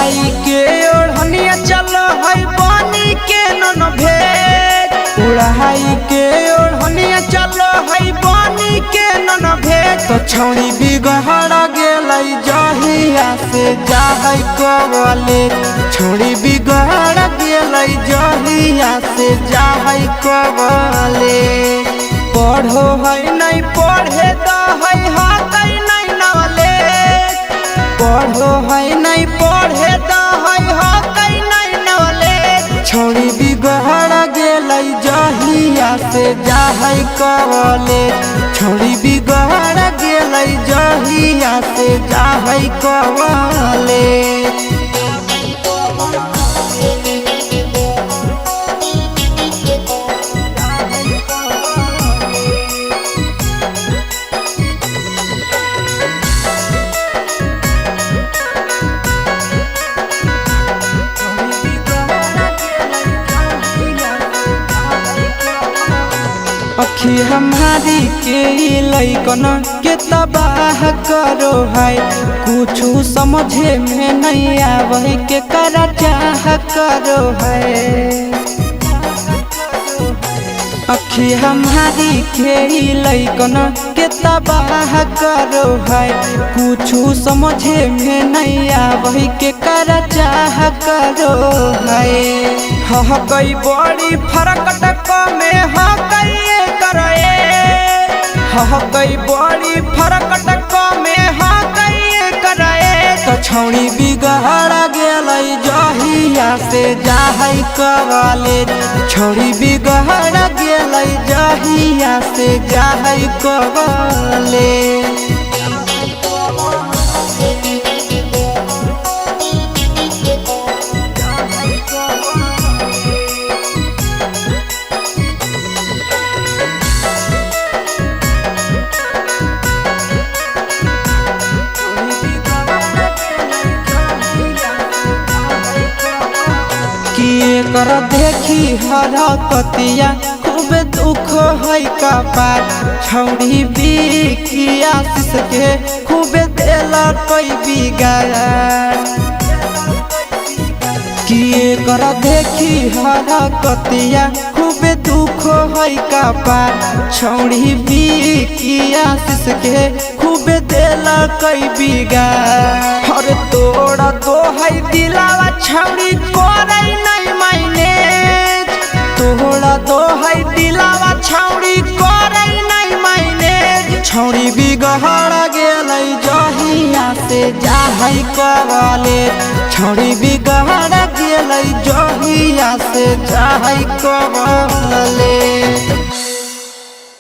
ओढ़ाई के ओढ़निया चलो है पानी के नन भेद। ओढ़ाई के ओढ़निया चलो है पानी के नन भेद। तो छौड़ी बिगड़ गेलै जहिया से जाहै कॉलेज। छौड़ी बिगड़ गेलै जहिया से जाहै कॉलेज। पढ़ो है नहीं पढ़े द है हाकै नहीं नॉलेज। पढ़ो है नहीं पढ़े द है हाकै नहीं नॉलेज। छौड़ी बिगड़ गेलै जहिया से जाहै कॉलेज। छौड़ी बिगड़ गेलै जहिया से जाहै कॉलेज। अखी हमारी के लैकन के तबाह करो है। कुछ समझे में नहीं आवे के करा चाह करो है। अखी हमारी के लैकन के तबाह करो है। कुछ समझे में नहीं आवे के करा चाह करो है। हकई बड़ी फरक टक में हकई हकई बड़ी फरक टक में हकई करे। तो छौड़ी बिगड़ गेलै जहिया से जाहै कॉलेज। छौड़ी बिगड़ गेलै जहिया से जाहै कॉलेज। कर देखी हरकतिया खूब दुख है कपार। छौड़ी बिकिया आशीष के खूब दिल कोई बिगाड़। किए कर देखी हरकतिया खूब दुख है कपार। छौड़ी बिकिया आशीष के खूब दिल कोई बिगाड़। हर तोड़ा तो है दिलावा छौड़ी करे नहीं मैनेज। तोड़ा तो है दिलावा छौड़ी करे नहीं मैनेज। छौड़ी बिगड़ गेलै जहिया से जाहै कॉलेज। छौड़ी बिगड़ गेलै जहिया से जाहै कॉलेज।